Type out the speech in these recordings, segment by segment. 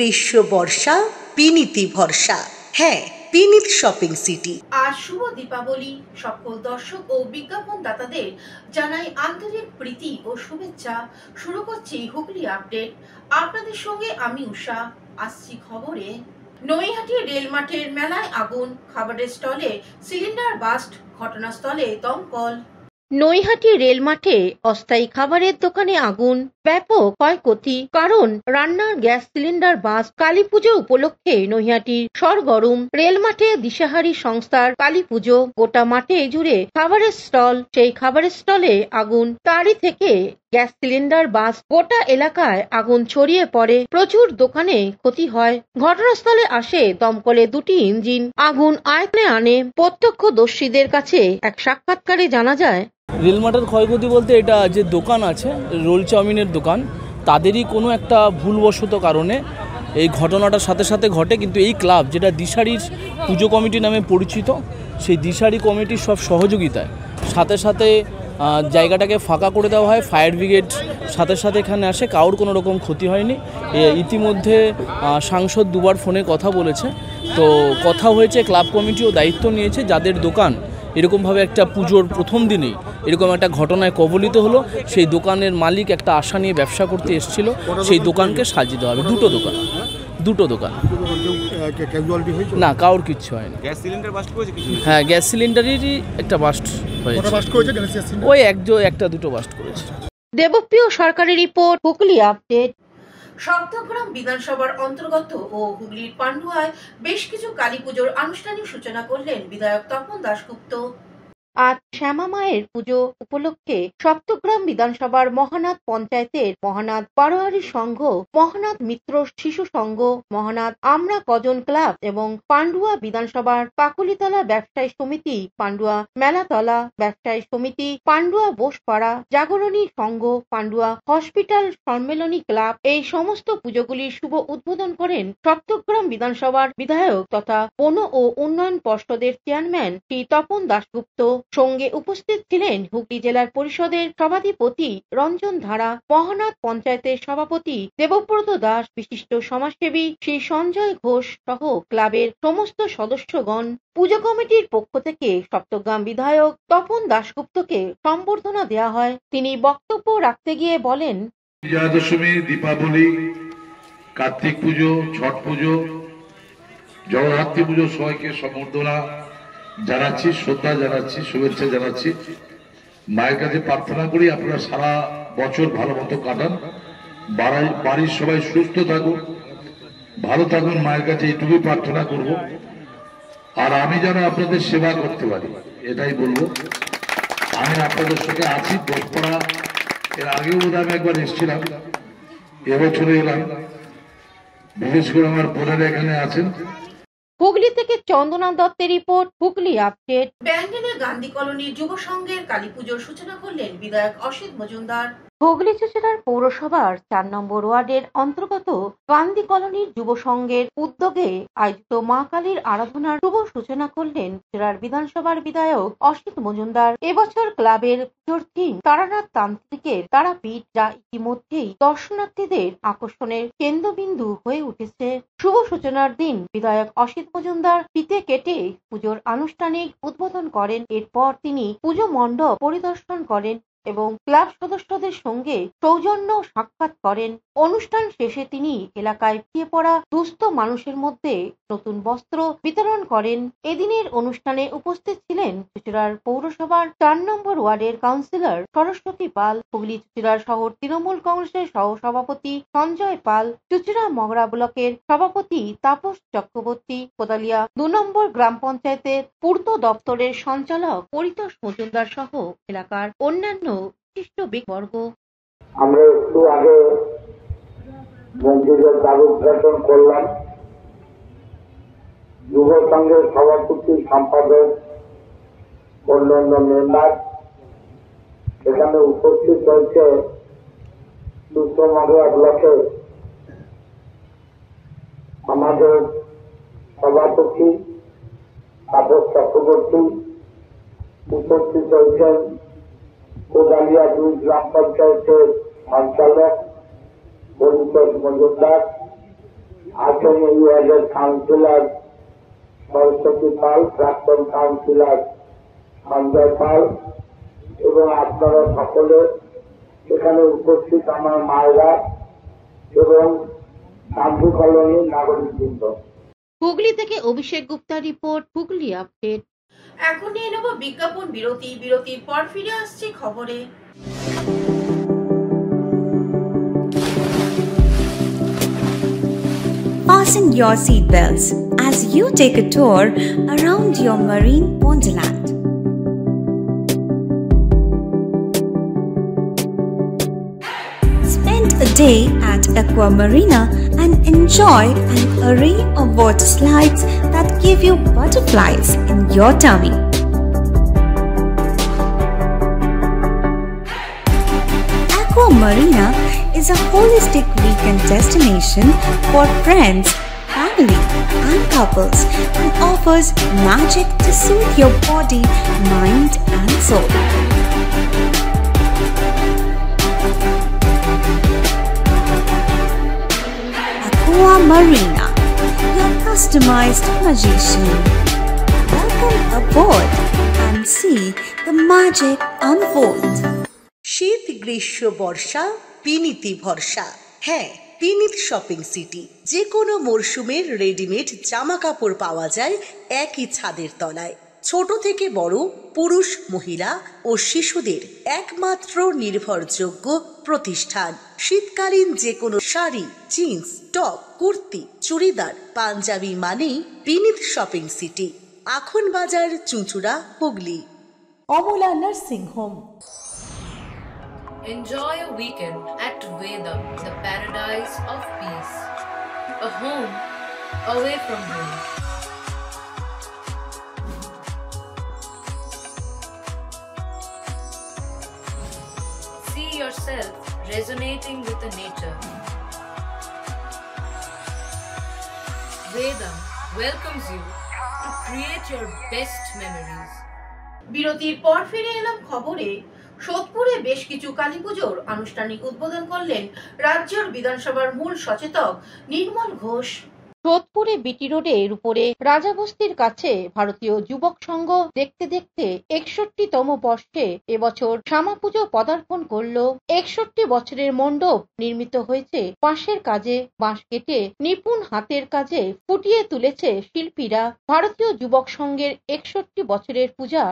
গ্রীষ্ম বর্ষা বিনীতি ভরসা। হ্যাঁ, বিনীত শপিং সিটি। আজ শুভ দীপাবলি। সকল দর্শক ও বিজ্ঞাপন দাতাদের জানাই আন্তরিক প্রীতি ও শুভেচ্ছা। শুরু করছি হুগলি আপডেট। আপনাদের সঙ্গে আমি উষা। আসছি খবরে। নৈহাটি রেল মাঠের মেলায় আগুন, খাবারের স্টলে সিলিন্ডার বাস্ট, ঘটনাস্থলে দমকল। নৈহাটি রেল মাঠে অস্থায়ী খাবারের দোকানে আগুন, ব্যাপক ক্ষয়ক্ষতি। কারণ রান্নার গ্যাস সিলিন্ডার বাস্ট। কালী পুজো উপলক্ষে নৈহাটির সরগরম রেল মাঠে দিশাহারি সংস্থার কালী পুজো। গোটা মাঠে জুড়ে খাবারের স্টল, সেই খাবারের স্টলে আগুন, তারই থেকে গ্যাস সিলিন্ডার বাস্ট। গোটা এলাকায় আগুন ছড়িয়ে পড়ে, প্রচুর দোকানে ক্ষতি হয়। ঘটনাস্থলে আসে দমকলে দুটি ইঞ্জিন, আগুন আয়ত্তে আনে। প্রত্যক্ষদর্শীদের কাছে এক সাক্ষাৎকারে জানা যায়, রেল মাঠের ক্ষয়ক্ষতি বলতে এটা যে দোকান আছে রোল চাউমিনের দোকান, তাদেরই কোনো একটা ভুলবশত কারণে এই ঘটনাটার সাথে সাথে ঘটে। কিন্তু এই ক্লাব যেটা দিশারির পুজো কমিটি নামে পরিচিত, সেই দিশারি কমিটির সব সহযোগিতায় সাথে সাথে জায়গাটাকে ফাঁকা করে দেওয়া হয়। ফায়ার ব্রিগেড সাথে সাথে এখানে আসে, কারোর কোনো রকম ক্ষতি হয়নি। ইতিমধ্যে সাংসদ দুবার ফোনে কথা বলেছে, তো কথা হয়েছে, ক্লাব কমিটিও দায়িত্ব নিয়েছে। যাদের দোকান এরকমভাবে একটা পুজোর প্রথম দিনেই এরকম একটা ঘটনায় কবলিত হলো, সেই দোকানের মালিক একটা আশা নিয়ে ব্যবসা করতে এসেছিল, সেই দোকানকে সাজিয়ে দেওয়া হবে। দুটো দোকান না, কারোর কিচ্ছু হয়নি। গ্যাস সিলিন্ডার বাস্ট করেছে কিছু? হ্যাঁ, গ্যাস সিলিন্ডারেরই একটা বাস্ট হয়েছে। ওই একটা দুটো বাস্ট করেছে। দেবপ্রিয় সরকারের রিপোর্ট, হুগলি আপডেট। সপ্তগ্রাম বিধানসভার অন্তর্গত ও হুগলির পান্ডুয়ায় বেশ কিছু কালী পুজোর আনুষ্ঠানিক সূচনা করলেন বিধায়ক তপন দাশগুপ্ত। আজ শ্যামা মায়ের পুজো উপলক্ষে সপ্তগ্রাম বিধানসভার মহানাদ পঞ্চায়েতের মহানাদ বারোয়ারি সংঘ, মহানাদ মিত্র শিশু সংঘ, মহানাদ আমরা কজন ক্লাব এবং পান্ডুয়া বিধানসভার কাকুলিতলা ব্যবসায়ী সমিতি, পান্ডুয়া মেলাতলা ব্যবসায়ী সমিতি, পান্ডুয়া বোসপাড়া জাগরণী সংঘ, পান্ডুয়া হসপিটাল সম্মেলনী ক্লাব, এই সমস্ত পুজোগুলির শুভ উদ্বোধন করেন সপ্তগ্রাম বিধানসভার বিধায়ক তথা বন ও উন্নয়ন পর্ষদের চেয়ারম্যান শ্রী তপন দাশগুপ্ত। সঙ্গে উপস্থিত ছিলেন হুগলি জেলার পরিষদের সভাধিপতি রঞ্জন ধারা, মহানাদ পঞ্চায়েতের সভাপতি দেবব্রত দাস, বিশিষ্ট সমাজসেবী শ্রী সঞ্জয় ঘোষ সহ ক্লাবের সমস্ত সদস্যগণ। পুজো কমিটির পক্ষ থেকে সপ্তগ্রাম বিধায়ক তপন দাশগুপ্তকে সম্বর্ধনা দেওয়া হয়। তিনি বক্তব্য রাখতে গিয়ে বলেন, বিজয়া দশমী, দীপাবলি, কার্তিক পুজো, ছট পুজো, জগদ্ধাত্রী পুজো সবাইকে সম্বর্ধনা জানাচ্ছি, শ্রদ্ধা জানাচ্ছি, শুভেচ্ছা জানাচ্ছি। মায়ের কাছে প্রার্থনা করি আপনারা সারা বছর ভালো মতো কাটান, বাড়ির সবাই সুস্থ থাকুন, ভালো থাকুন। মায়ের কাছে এইটুকুই প্রার্থনা করব। আর আমি যেন আপনাদের সেবা করতে পারি, এটাই বলবো। আমি আপনাদের সঙ্গে আছি। বোসপাড়া এর আগেও বোধ আমি একবার এসেছিলাম, এবছরে এলাম। বিশেষ করে আমার বোনেরা এখানে আছেন। হুগলি থেকে চন্দনা দত্তের রিপোর্ট, হুগলি আপডেট। ব্যান্ডেলে গান্ধী কলোনির যুব সংঘের কালী পুজোর সূচনা করলেন বিধায়ক অসিত মজুমদার। হুগলি জেলার পৌরসভার 4 নম্বর ওয়ার্ডের অন্তর্গত গান্ধী কলোনির যুব সংঘের উদ্যোগে আয়োজিত মা কালীর আরাধনার শুভ সূচনা করলেন জেলার বিধানসভার বিধায়ক অসিত মজুমদার। এবছর ক্লাবের পুজোর থিম তারানাথ তান্ত্রিকের তারাপীঠ, যা ইতিমধ্যেই দর্শনার্থীদের আকর্ষণের কেন্দ্রবিন্দু হয়ে উঠেছে। শুভ সূচনার দিন বিধায়ক অসিত মজুমদার ফিতে কেটে পুজোর আনুষ্ঠানিক উদ্বোধন করেন। এরপর তিনি পুজো মণ্ডপ পরিদর্শন করেন এবং ক্লাব সদস্যদের সঙ্গে সৌজন্য সাক্ষাৎ করেন। অনুষ্ঠান শেষে তিনি এলাকায় পিছিয়ে পড়া দুস্থ মানুষের মধ্যে নতুন বস্ত্র বিতরণ করেন। এদিনের অনুষ্ঠানে উপস্থিত ছিলেন চুঁচুড়ার পৌরসভার 4 নম্বর ওয়ার্ডের কাউন্সিলর সরস্বতী পাল, হুগলি চুঁচুড়া শহর তৃণমূল কংগ্রেসের সহসভাপতি সঞ্জয় পাল, চুঁচুড়া মগরা ব্লকের সভাপতি তাপস চক্রবর্তী, কোদালিয়া 2 নম্বর গ্রাম পঞ্চায়েতের পূর্ত দপ্তরের সঞ্চালক পরিতোষ মজুমদার সহ এলাকার অন্যান্য বিশিষ্ট ব্যক্তিবর্গ। আমরা একটু আগে মন্দিরের দ্বার উদ্ঘাটন করলাম। যুব সংঘের সভাপতি, সম্পাদক, অন্যান্য মেম্বার এখানে উপস্থিত হয়েছে। মগরা ব্লকে আমাদের সভাপতি তাপস চক্রবর্তী, উপস্থিত হয়েছেন কোদালিয়া 2 গ্রাম পঞ্চায়েতের সঞ্চালক পরিতোষ মজুমদার, আছেন এই ওয়ার্ডের কাউন্সিলর সরস্বতী পাল, প্রাক্তন কাউন্সিলর সঞ্জয় পাল এবং আপনারা সকলে এখানে উপস্থিত আমার মায়েরা এবং গান্ধী কলোনির নাগরিকবৃন্দ। হুগলি থেকে অভিষেক গুপ্তা রিপোর্ট, হুগলি আপডেট। এখন নিয়ে নেব বিজ্ঞাপন বিরতি। বিরতির পর ফিরে আসছি খবরে। Fasten your seatbelts as you take a tour around your marine wonderland. Spend a day at Aqua Marina and enjoy an array of water slides that give you butterflies in your tummy. Aqua Marina is a holistic weekend destination for friends, family, and couples and offers magic to soothe your body, mind, and soul. Aqua Marina, your customized magician. Welcome aboard and see the magic unfold. শীত, গ্রীষ্ম, বর্ষা, বিনীতি ভরসা। হ্যাঁ, বিনীত shopping city. যে কোনো মরশুমের readymade জামা কাপড় পাওয়া যায় একই ছাদের তলায়। ছোট থেকে বড়, পুরুষ, মহিলা ও শিশুদের একমাত্র নির্ভরযোগ্য প্রতিষ্ঠান। শীতকালীন যে কোনো শাড়ি, জিন্স, টপ, কুর্তি, চুড়িদার, পাঞ্জাবি মানেই বিনীত শপিং সিটি। আখন বাজার, চুঁচুড়া, Hooghly. Amala nursing home. Enjoy a weekend at Vedam, the paradise of peace. A home away from home. See yourself resonating with the nature. Vedam welcomes you to create your best memories. বিরতির পর ফিরে এলাম খবরে। সোদপুরে বেশ কিছু কালী পুজোর আনুষ্ঠানিক উদ্বোধন করলেন রাজ্যের বিধানসভার মূল সচেতক নির্মল ঘোষ। সোদপুরে বিটি রোডের উপরে রাজাবস্তির কাছে ভারতীয় যুবক সংঘ দেখতে দেখতে 61তম বর্ষে এবছর শ্যামা পুজো পদার্পণ করল। 61 বছরের মণ্ডপ নির্মিত হয়েছে বাঁশের কাজে। বাঁশ কেটে নিপুণ হাতের কাজে ফুটিয়ে তুলেছে শিল্পীরা। ভারতীয় যুবক সংঘের 61 বছরের পূজা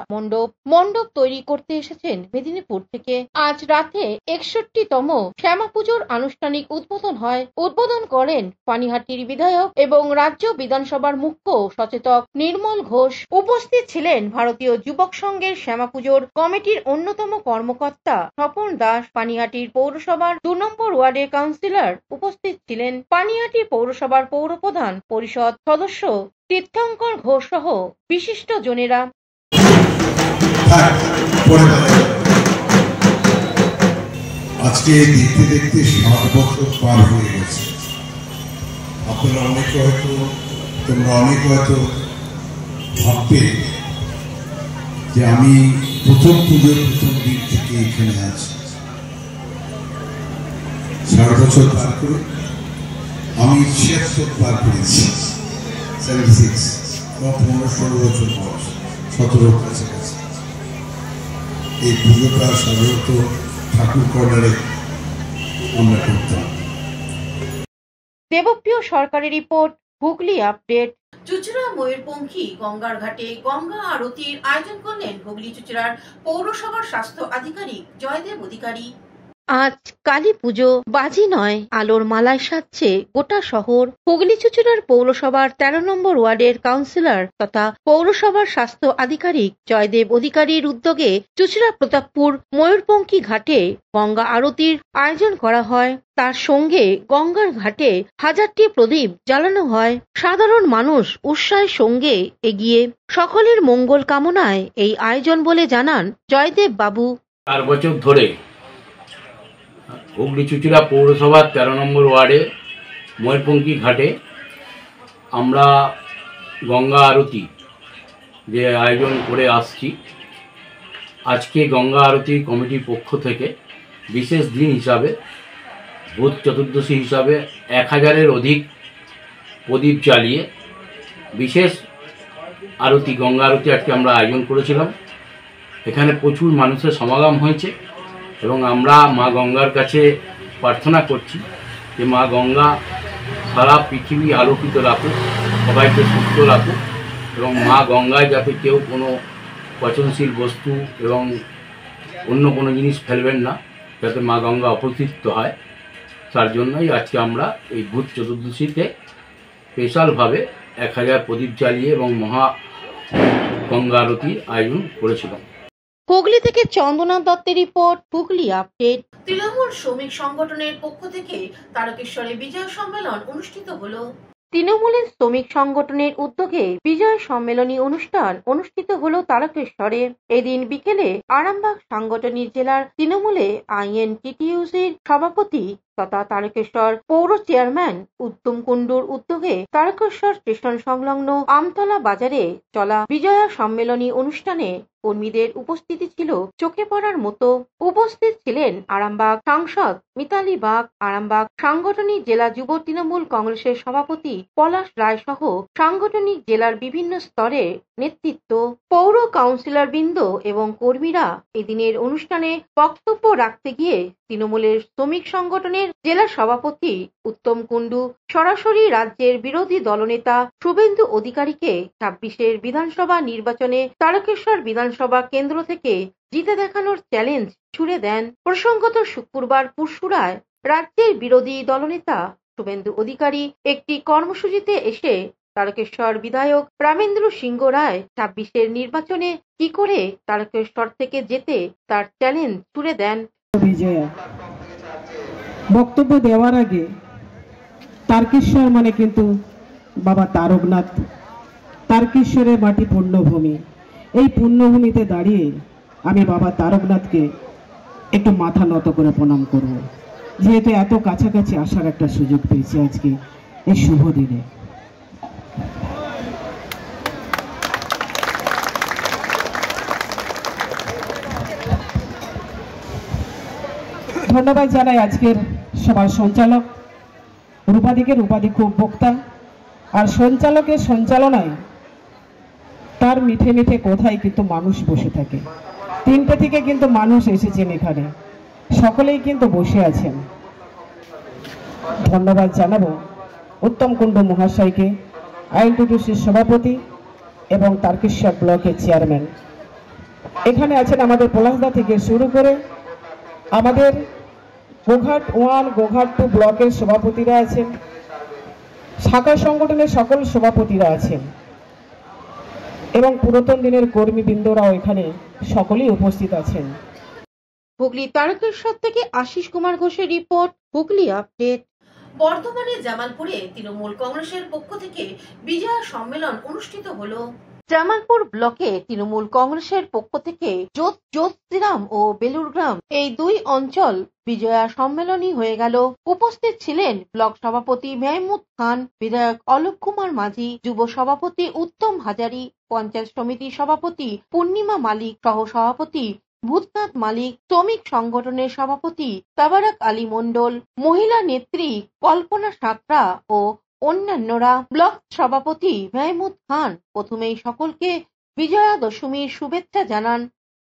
মণ্ডপ তৈরি করতে এসেছেন মেদিনীপুর থেকে। আজ রাতে 61তম শ্যামা পুজোর আনুষ্ঠানিক উদ্বোধন হয়। উদ্বোধন করেন পানিহাটির বিধায়ক এবং রাজ্য বিধানসভার মুখ্য সচেতক নির্মল ঘোষ। উপস্থিত ছিলেন ভারতীয় যুবক সংঘের শ্যামা পুজোর কমিটির অন্যতম কর্মকর্তা স্বপন দাস, পানিহাটির পৌরসভার 2 নম্বর ওয়ার্ডের কাউন্সিলর উপস্থিত ছিলেন, পানিহাটি পৌরসভার পৌরপ্রধান পরিষদ সদস্য তীর্থঙ্কর ঘোষ সহ বিশিষ্ট জনেরা। আজকে দেখতে দেখতে 7 বছর পার হয়ে গেছে। তোমরা অনেকে হয়তো ভাববে যে আমি প্রথম পুজোর প্রথম দিন থেকে এখানে আছি। 7 বছর পার করে আমি 76 পার করেছি, 76 বা 15-16 বছর বয়স, 17 কাছাকাছি। এই পুজোটা সাধারণত ঠাকুর কর্নারে আমরা করতাম। দেবপ্রিয় সরকারি রিপোর্ট, হুগলি আপডেট। চুঁচুড়া ময়ূরপঙ্খী গঙ্গার ঘাটে গঙ্গা আরতির আয়োজন করলেন হুগলি চুঁচুড়ার পৌরসভার স্বাস্থ্য আধিকারিক জয়দেব অধিকারী। আজ কালী পুজো, বাজি নয় আলোর মালায় সাজছে গোটা শহর। হুগলি চুঁচুড়ার পৌরসভার 13 নম্বর ওয়ার্ডের কাউন্সিলর তথা পৌরসভার স্বাস্থ্য আধিকারিক জয়দেব অধিকারীর উদ্যোগে চুঁচুড়া প্রতাপপুর ময়ূরপঙ্খী ঘাটে গঙ্গা আরতির আয়োজন করা হয়। তার সঙ্গে গঙ্গার ঘাটে 1000টি প্রদীপ জ্বালানো হয়। সাধারণ মানুষ উৎসাহের সঙ্গে এগিয়ে সকলের মঙ্গল কামনায় এই আয়োজন বলে জানান জয়দেব বাবু। 4 বছর ধরে হুগলি চুঁচুড়া পৌরসভার 13 নম্বর ওয়ার্ডে ময়ূরপঙ্খী ঘাটে আমরা গঙ্গা আরতি যে আয়োজন করে আসছি, আজকে গঙ্গা আরতি কমিটির পক্ষ থেকে বিশেষ দিন হিসাবে ভূত চতুর্দশী হিসাবে 1000-এর অধিক প্রদীপ জ্বালিয়ে বিশেষ আরতি, গঙ্গা আরতি আজকে আমরা আয়োজন করেছিলাম। এখানে প্রচুর মানুষের সমাগম হয়েছে এবং আমরা মা গঙ্গার কাছে প্রার্থনা করছি যে মা গঙ্গা সারা পৃথিবী আলোকিত রাখুক, সবাইকে সুস্থ রাখুক এবং মা গঙ্গায় যাতে কেউ কোনো পচনশীল বস্তু এবং অন্য কোনো জিনিস ফেলবেন না, যাতে মা গঙ্গা অপতৃপ্ত হয়। তার জন্যই আজকে আমরা এই ভূত চতুর্দশীতে স্পেশালভাবে 1000 প্রদীপ জ্বালিয়ে এবং মহা গঙ্গা আরতির আয়োজন করেছিলাম। হুগলি থেকে চন্দনা দত্তের রিপোর্ট, হুগলি আপডেট। তৃণমূল শ্রমিক সংগঠনের পক্ষ থেকে তারকেশ্বরে বিজয় সম্মেলন অনুষ্ঠিত হলো। তৃণমূলের শ্রমিক সংগঠনের উদ্যোগে বিজয় সম্মেলনী অনুষ্ঠান অনুষ্ঠিত হলো তারকেশ্বরে। এদিন বিকেলে আরামবাগ সাংগঠনিক জেলার তৃণমূলে INTTUCর সভাপতি তথা তারকেশ্বর পৌর চেয়ারম্যান উত্তম কুণ্ডুর উদ্যোগে তারকেশ্বর স্টেশন সংলগ্ন আমতলা বাজারে চলা বিজয়া সম্মেলনী অনুষ্ঠানে কর্মীদের উপস্থিতি ছিল চোখে পড়ার মতো। উপস্থিত ছিলেন আরামবাগ সাংসদ মিতালি বাগ, আরামবাগ সাংগঠনিক জেলা যুব তৃণমূল কংগ্রেসের সভাপতি পলাশ রায় সহ সাংগঠনিক জেলার বিভিন্ন স্তরের নেতৃত্ব, পৌর কাউন্সিলর বৃন্দ এবং কর্মীরা। এদিনের অনুষ্ঠানে বক্তব্য রাখতে গিয়ে তৃণমূলের শ্রমিক সংগঠনের জেলা সভাপতি উত্তম কুণ্ডু সরাসরি রাজ্যের বিরোধী দলনেতা শুভেন্দু অধিকারীকে 26-এর বিধানসভা নির্বাচনে তারকেশ্বর বিধানসভা কেন্দ্র থেকে জিতে দেখানোর চ্যালেঞ্জ ছুড়ে দেন। প্রসঙ্গত শুক্রবার পুরসুরায় রাজ্যের বিরোধী দলনেতা শুভেন্দু অধিকারী একটি কর্মসূচিতে এসে তারকেশ্বর বিধায়ক রামেন্দ্র সিংহ রায় 26-এর নির্বাচনে কি করে তারকেশ্বর থেকে যেতে তার চ্যালেঞ্জ ছুড়ে দেন। বিজয়া বক্তব্য দেওয়ার আগে তারকেশ্বর মানে কিন্তু বাবা তারকনাথ, তারকেশ্বরের মাটি পুণ্যভূমি। এই পুণ্যভূমিতে দাঁড়িয়ে আমি বাবা তারকনাথকে একটু মাথা নত করে প্রণাম করব, যেহেতু এত কাছাকাছি আসার একটা সুযোগ পেয়েছি আজকে এই শুভ দিনে। ধন্যবাদ জানাই আজকের সভার সঞ্চালক রূপাদি খুব বক্তা, আর সঞ্চালকের সঞ্চালনায় তার মিঠে মিঠে কোথায় কিন্তু মানুষ বসে থাকে। 3টে থেকে কিন্তু মানুষ এসেছেন এখানে, সকলেই কিন্তু বসে আছেন। ধন্যবাদ জানাবো উত্তম কুণ্ডু মহাশয়কে, INTTUCর সভাপতি এবং তারকেশ্বর ব্লকের চেয়ারম্যান। এখানে আছেন আমাদের পলাশদা থেকে শুরু করে আমাদের গোঘাট 1, গোঘাট 2 ব্লকের সভাপতিরা আছেন, শাখা সংগঠনের সকল সভাপতিরা আছেন এবং পুরাতন দিনের কর্মীবৃন্দরাও এখানে সকলেই উপস্থিত আছেন। হুগলি তারকেশ্বর থেকে আশিস কুমার ঘোষের রিপোর্ট, হুগলি আপডেট। বর্তমানে জামালপুরে তৃণমূল কংগ্রেসের পক্ষ থেকে বিজয়া সম্মেলন অনুষ্ঠিত হলো। জামালপুর ব্লকে তৃণমূল কংগ্রেসের পক্ষ থেকে জ্যোতিরাম ও বেলুরগ্রাম এই 2 অঞ্চল বিজয়া সম্মেলনী হয়ে গেল। উপস্থিত ছিলেন ব্লক সভাপতি মেহমুদ খান, বিধায়ক অলোক কুমার মাঝি, যুব সভাপতি উত্তম হাজারি, পঞ্চায়েত সমিতি সভাপতি পূর্ণিমা মালিক, সহ সভাপতি ভূতনাথ মালিক, শ্রমিক সংগঠনের সভাপতি তাবারাক আলী মণ্ডল, মহিলা নেত্রী কল্পনা সাঁতরা ও অন্যান্যরা। ব্লক সভাপতি মেহমুদ খান প্রথমেই সকলকে বিজয়া দশমীর শুভেচ্ছা জানান।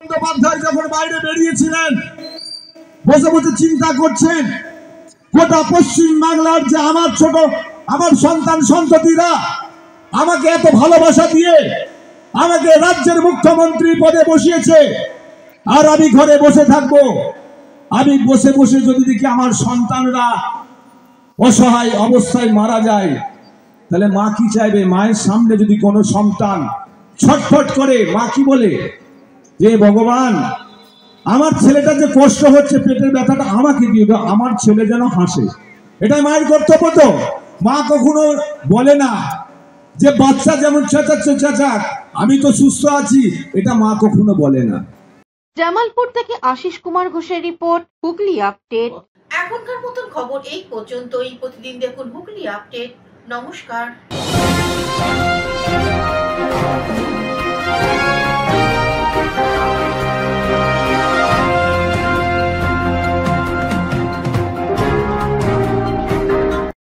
বন্দ্যোপাধ্যায় যখন বাইরে বেরিয়েছিলেন, বসে বসে চিন্তা করছেন গোটা পশ্চিম বাংলার যে আমার সন্তান সন্ততিরা আমাকে এত ভালোবাসা দিয়ে আমাকে রাজ্যের মুখ্যমন্ত্রী পদে বসিয়েছে, আর আমি ঘরে বসে থাকবো। আমি বসে বসে যদি দেখি আমার সন্তানরা অসহায় অবস্থায় মারা যায়, তাহলে মা কি চাইবে? মায়ের সামনে যদি কোনো সন্তান ছটফট করে, মা কি বলে যে ভগবান আমার ছেলেটা যে কষ্ট হচ্ছে, পেটের ব্যথাটা আমাকে দিয়ে দাও, আমার ছেলে যেন হাসে। এটাই মায়ের কর্তব্য। তো মা কখনো বলে না যে বাচ্চা যেমন চেঁচাচ্ছে চেঁচাক, আমি তো সুস্থ আছি, এটা মা কখনো বলে না। জামালপুর থেকে আশিস কুমার ঘোষের রিপোর্ট, হুগলি আপডেট। এখনকার মতন খবর এই পর্যন্তই। প্রতিদিন দেখুন হুগলি আপডেট। নমস্কার।